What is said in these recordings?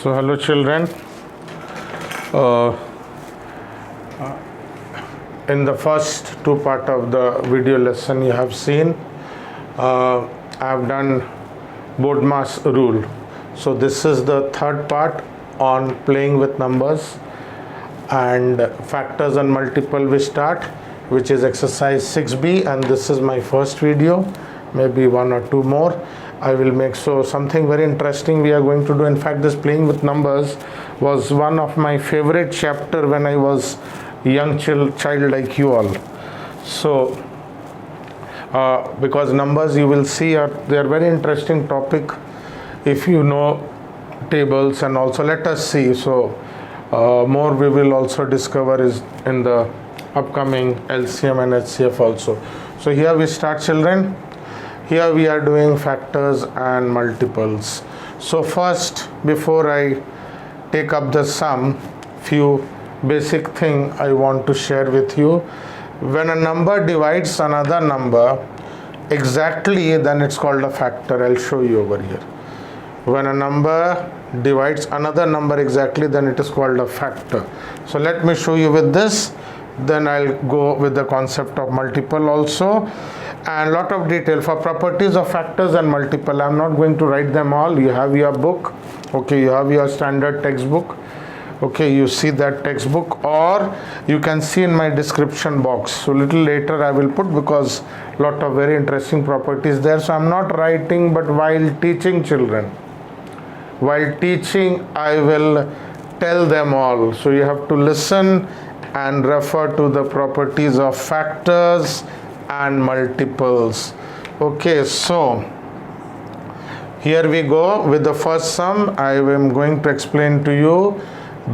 So hello children, uh, in the first two part of the video lesson you have seen I have done BODMAS rule. So this is the third part on playing with numbers and factors and multiple we start, which is exercise 6b, and this is my first video, maybe one or two more I will make. So something very interesting we are going to do. In fact, this playing with numbers was one of my favorite chapter when I was young child like you all. So because numbers, you will see, they are very interesting topic if you know tables, and also let us see. So more we will also discover is in the upcoming LCM and HCF also. So here we start, children. Here we are doing factors and multiples. So first, before I take up the sum, few basic thing I want to share with you. When a number divides another number exactly, then it's called a factor. I'll show you over here. When a number divides another number exactly, then it is called a factor. So let me show you with this, then I'll go with the concept of multiple also, and lot of detail for properties of factors and multiple. I'm not going to write them all. You have your book, okay, you have your standard textbook, okay, you see that textbook, or you can see in my description box. So little later I will put, because lot of very interesting properties there. So I'm not writing, but while teaching children, while teaching I will tell them all. So you have to listen and refer to the properties of factors and multiples. Okay, so here we go with the first sum. I am going to explain to you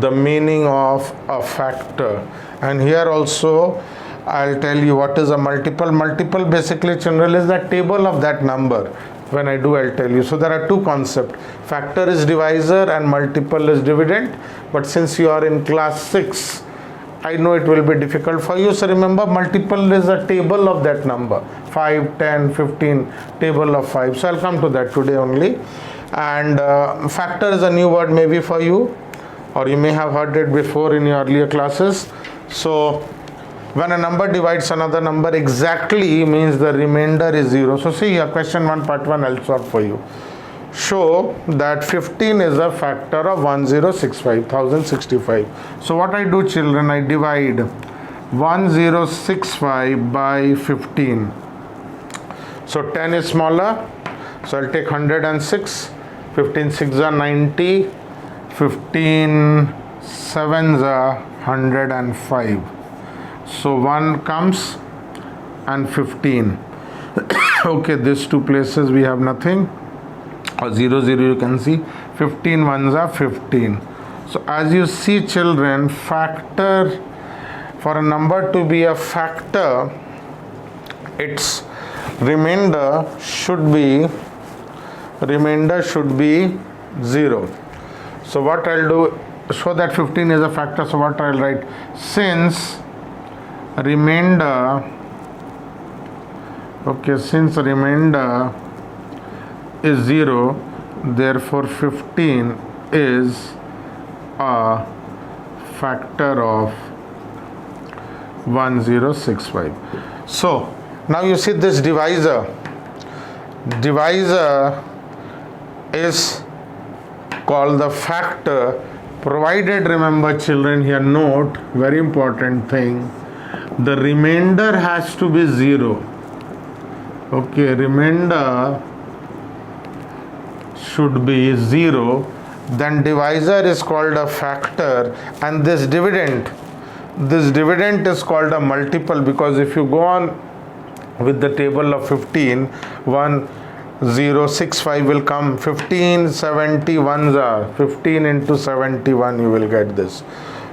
the meaning of a factor, and here also I'll tell you what is a multiple. Multiple basically, children, is the table of that number. When I do, I'll tell you. So there are two concepts. Factor is divisor and multiple is dividend. But since you are in class 6, I know it will be difficult for you. So remember, multiple is a table of that number. 5, 10, 15, table of 5. So I'll come to that today only. And factor is a new word maybe for you, or you may have heard it before in your earlier classes. So when a number divides another number exactly, means the remainder is 0. So see here, question 1 part 1 I'll solve for you. Show that 15 is a factor of 1065. So what I do, children, I divide 1065 by 15. So 10 is smaller, so I'll take 106. 15 6 are 90, 15 7s are 105. So 1 comes and 15. Okay, these two places we have nothing, or 0 0 you can see. 15 ones are 15. So as you see, children, factor, for a number to be a factor, its remainder should be 0. So what I'll do, show that 15 is a factor. So what I'll write, since remainder, okay, since remainder is 0, therefore 15 is a factor of 1065. So now you see this divisor is called the factor, provided, remember children, here note, very important thing, the remainder has to be 0. Okay, remainder should be 0, then divisor is called a factor, and this dividend is called a multiple, because if you go on with the table of 15, 1065 will come, 15 71s are 15 into 71, you will get this.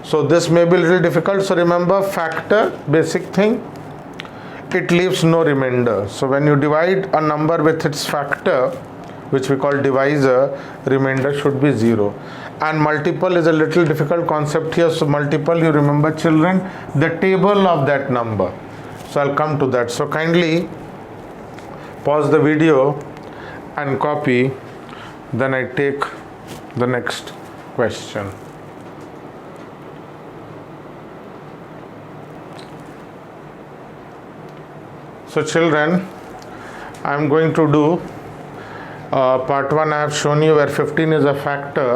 So this may be a little difficult. So remember, factor, basic thing, it leaves no remainder. So when you divide a number with its factor, which we call divisor, remainder should be 0. And multiple is a little difficult concept here. So multiple, you remember, children, the table of that number. So I'll come to that. So kindly pause the video and copy, then I take the next question. So children, I am going to do part 1. I have shown you where 15 is a factor.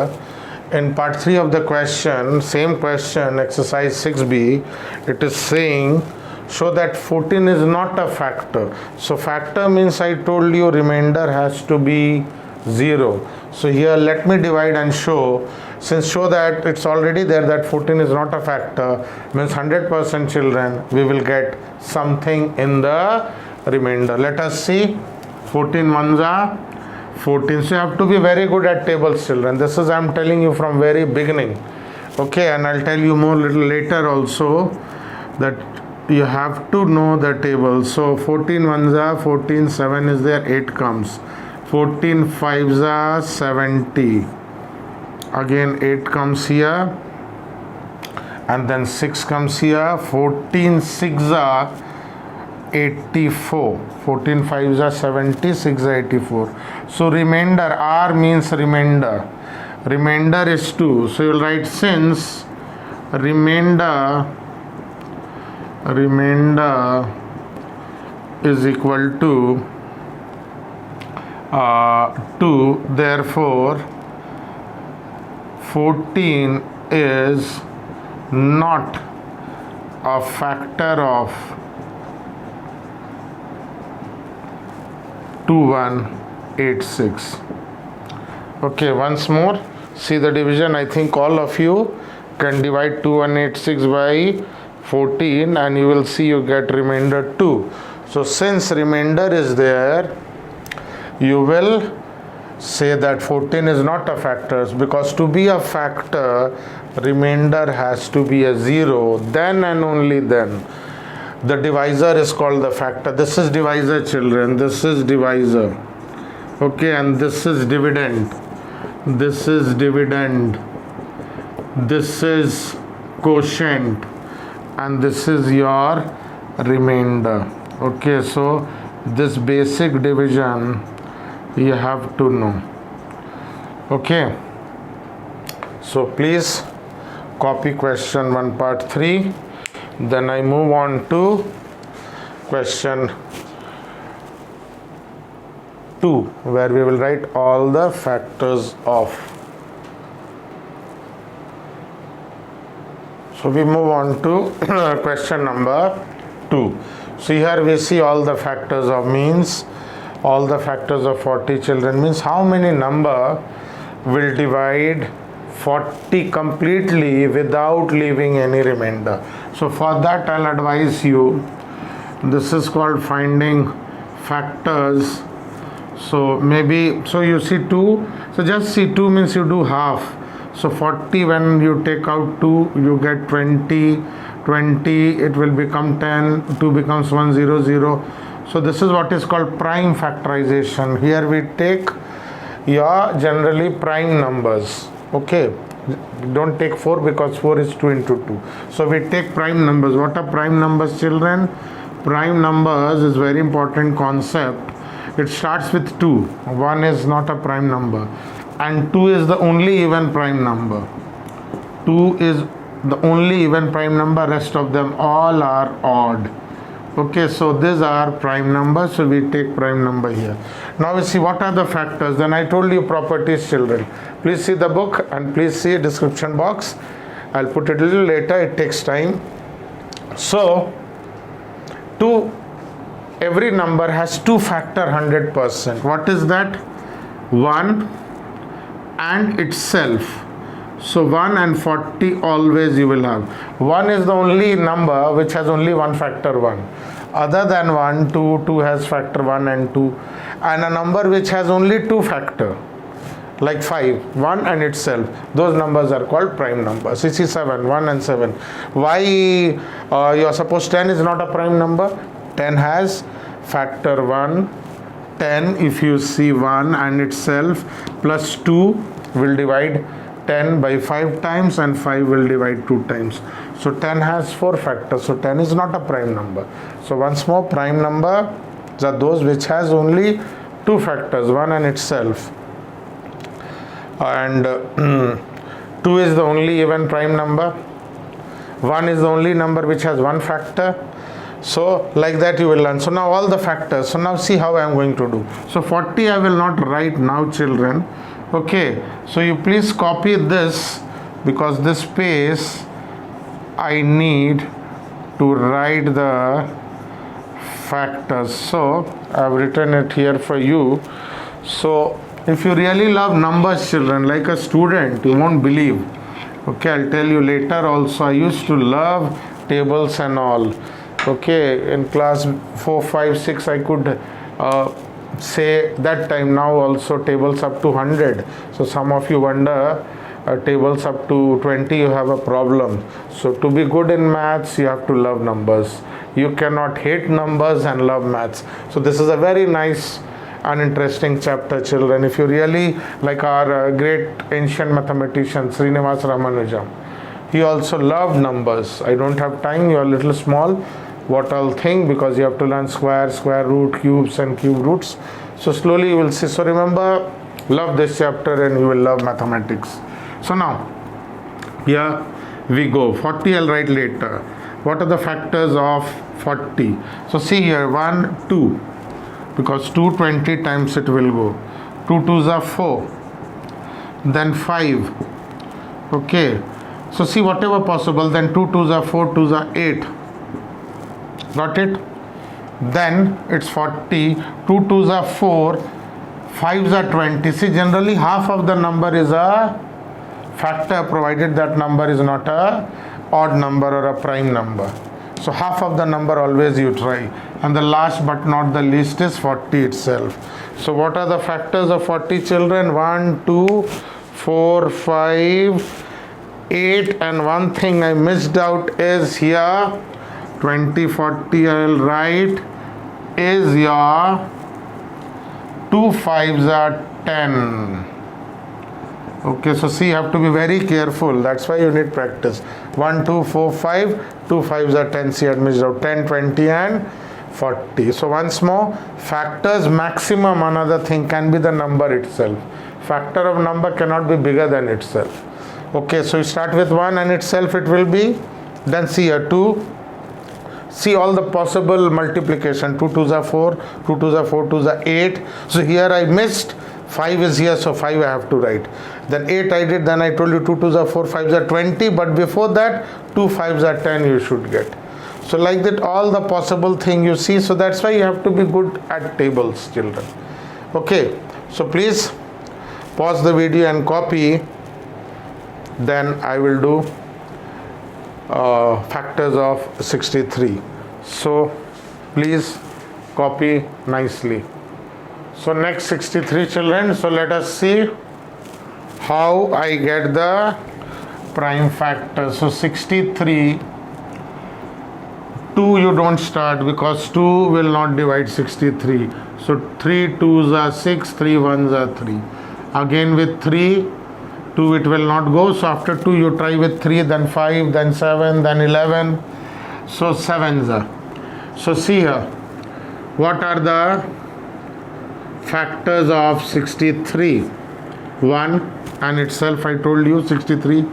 In part 3 of the question, same question, exercise 6b, it is saying show that 14 is not a factor. So factor means I told you remainder has to be 0. So here let me divide and show. Since show that it's already there that 14 is not a factor, means 100% children we will get something in the remainder. Let us see. 14 ones are 14. So you have to be very good at tables, children. This is I am telling you from very beginning. Okay, and I'll tell you more little later also that you have to know the table. So 14 ones are 14, 7 is there, 8 comes. 14 fives are 70. Again 8 comes here. And then 6 comes here. 14 6 are 84. 14 5s are 70, 6 are 84. So remainder, R means remainder. Remainder is 2. So you'll write since remainder is equal to 2, therefore 14 is not a factor of 2186. Okay, once more see the division. I think all of you can divide 2186 by 14 and you will see you get remainder 2. So since remainder is there, you will say that 14 is not a factor, because to be a factor remainder has to be a 0, then and only then the divisor is called the factor. This is divisor, children, this is divisor. Okay, and this is dividend, this is dividend, this is quotient, and this is your remainder. Okay, so this basic division you have to know. Okay, so please copy question 1 part 3. Then I move on to question 2, where we will write all the factors of. So we move on to question number 2. So here we see all the factors of, means all the factors of 40, children, means how many number will divide 40 completely without leaving any remainder. So for that I'll advise you, this is called finding factors. So maybe, so you see 2, so just see 2 means you do half. So 40, when you take out 2 you get 20, 20 it will become 10, 2 becomes 1, 0, 0. So this is what is called prime factorization. Here we take your generally prime numbers. Okay, don't take 4 because 4 is 2 into 2. So we take prime numbers. What are prime numbers, children? Prime numbers is very important concept. It starts with 2. 1 is not a prime number, and 2 is the only even prime number. 2 is the only even prime number, rest of them all are odd. Okay, so these are prime numbers, so we take prime number here. Now we see what are the factors. Then I told you properties, children. Please see the book and please see description box. I'll put it a little later, it takes time. So every number has 2 factor 100%. What is that? 1 and itself. So 1 and 40 always you will have. 1 is the only number which has only 1 factor 1. Other than 1, 2 has factor 1 and 2. And a number which has only 2 factor, like 5, 1 and itself, those numbers are called prime numbers. You see 7, 1 and 7. Why you are supposed 10 is not a prime number? 10 has factor 1. 10, if you see 1 and itself plus 2 will divide 10 by 5 times, and 5 will divide 2 times. So 10 has 4 factors, so 10 is not a prime number. So once more, prime number are those which has only 2 factors, 1 and itself. And 2 is the only even prime number, 1 is the only number which has one factor. So like that you will learn. So now all the factors. So now see how I am going to do. So 40 I will not write now, children. Okay, so you please copy this, because this space I need to write the factors. So I have written it here for you. So if you really love numbers, children, like a student, you won't believe. Okay, I'll tell you later also. I used to love tables and all. Okay, in class 4, 5, 6 I could say that time. Now also tables up to 100. So some of you wonder, tables up to 20 you have a problem. So to be good in maths you have to love numbers. You cannot hate numbers and love maths. So this is a very nice and interesting chapter, children. If you really like our great ancient mathematician Srinivas Ramanujan, he also loved numbers. I don't have time, you are a little small. What I'll think, because you have to learn square, square root, cubes and cube roots. So slowly you will see. So remember, love this chapter and you will love mathematics. So now, here we go. 40 I'll write later. What are the factors of 40? So see here, 1, 2. Because 2 20 times it will go. 2 2s are 4. Then 5. Okay. So see whatever possible. Then 2 2s are 4, 2s are 8. Got it? Then it's 40. 2 2s are 4. 5s are 20. See, generally half of the number is a factor, provided that number is not a odd number or a prime number. So half of the number always you try. And the last but not the least is 40 itself. So what are the factors of 40, children? 1, 2, 4, 5, 8. And one thing I missed out is here, 20, 40 I will write, is your 2 5s are 10. Okay, so see, you have to be very careful. That's why you need practice. 1, 2, 4, 5, 2 5s are 10. See, I missed out 10, 20 and 40. So once more, factors maximum, another thing, can be the number itself. Factor of number cannot be bigger than itself. Okay, so you start with 1 and itself it will be. Then see here 2. See all the possible multiplication. 2 2s are 4, 2 2s are 4, 2s are 8. So here I missed. 5 is here, so 5 I have to write. Then 8 I did, then I told you 2 2s are 4, 5s are 20. But before that, 2 5s are 10 you should get. So like that, all the possible thing you see. So that's why you have to be good at tables, children. Okay, so please pause the video and copy. Then I will do factors of 63. So please copy nicely. So next 63, children. So let us see how I get the prime factor. So 63, 2 you don't start, because 2 will not divide 63. So 3 2s are 6, 3 1s are 3. Again with 3, 2 it will not go. So after 2 you try with 3, then 5, then 7, then 11. So 7s are. So see here, what are the factors of 63? 1 and itself I told you 63.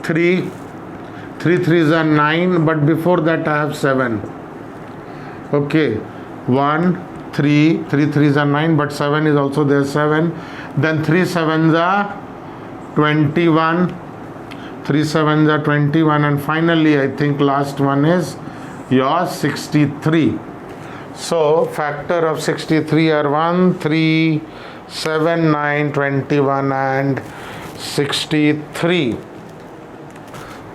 3 3s are 9, but before that I have 7. Okay, 1 3 3s are 9, but 7 is also there, 7. Then 3 7s are 21. 3 7s are 21. And finally I think last one is your 63. So factor of 63 are 1 3 7 9 21 and 63.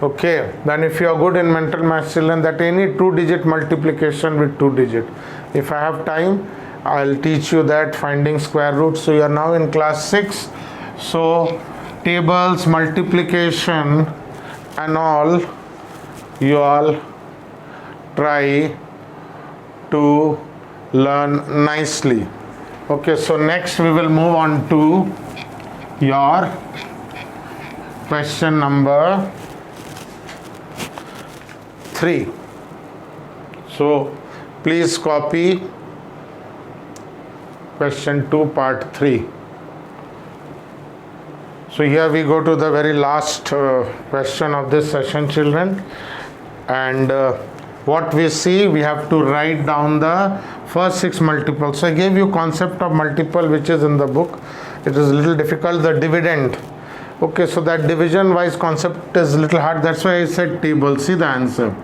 Okay, then if you are good in mental math, children, that any 2-digit multiplication with 2 digit. If I have time, I'll teach you that, finding square roots. So you are now in class 6. So tables, multiplication and all, you all try to learn nicely. Okay, so next we will move on to your question number 3. So please copy question 2 part 3. So here we go to the very last question of this session, children, and what we see, we have to write down the first 6 multiples. So I gave you concept of multiple which is in the book. It is a little difficult, the dividend. Okay, so that division wise concept is a little hard, that's why I said table. See the answer.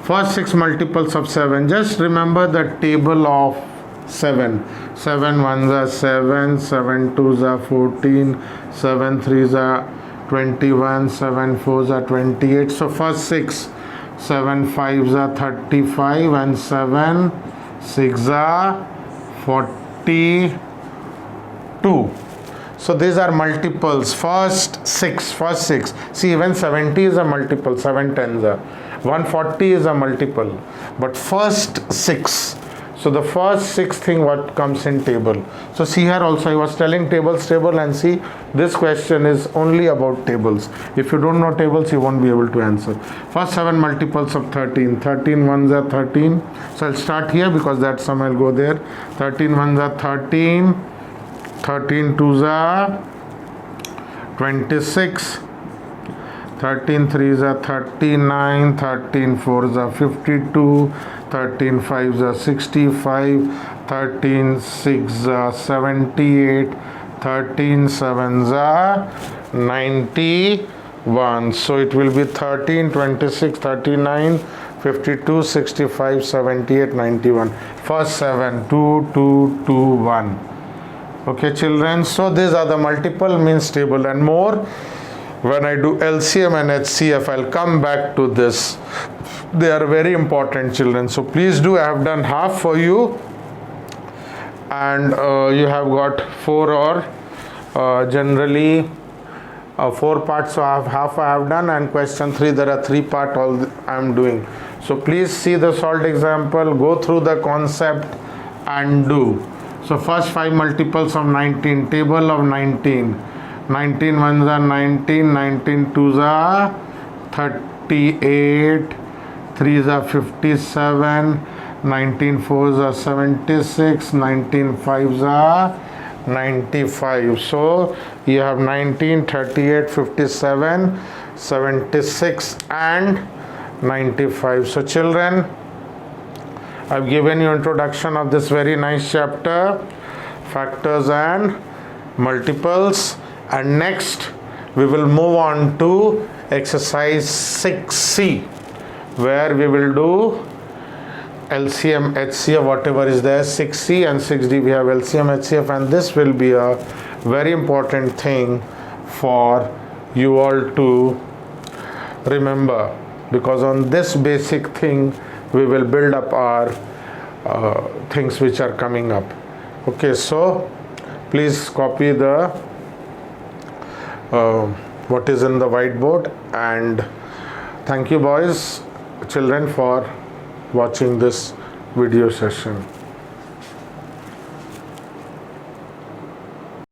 First 6 multiples of 7. Just remember the table of 7. 7 ones are 7, 7 twos are 14, 7 threes are 21, 7 fours are 28. So first 6, 7 fives are 35 and 7 6 are 42. So these are multiples. First 6. See, even 70 is a multiple. 7 tens are. 140 is a multiple. But first 6. So the first 6 thing what comes in table. So see here also I was telling tables, and see this question is only about tables. If you don't know tables, you won't be able to answer. First 7 multiples of 13. 13 ones are 13. So I'll start here because that sum I'll go there. 13 ones are 13. 13 twos are 26. 13 threes are 39. 13 fours are 52. 13 fives are 65. 13 sixes are 78. 13 sevens are 91. So it will be 13, 26, 39, 52, 65, 78, 91. First 7, 2, 2, 2, 1. Okay, children. So these are the multiple means table, and more when I do LCM and HCF, I'll come back to this. They are very important, children. So please do. I have done half for you, and you have got 4 or generally 4 parts. So half I have done, and question 3 there are 3 part all I am doing. So please see the solved example, go through the concept and do. So first 5 multiples of 19, table of 19. 19 ones are 19, 19 twos are 38, 3s are 57, 19 fours are 76, 19 fives are 95. So you have 19, 38, 57, 76 and 95. So children, I've given you introduction of this very nice chapter, factors and multiples, and next we will move on to exercise 6C, where we will do LCM, HCF, whatever is there. 6C and 6D we have LCM, HCF, and this will be a very important thing for you all to remember, because on this basic thing we will build up our things which are coming up. Okay, so please copy the what is in the whiteboard, and thank you boys, children, for watching this video session.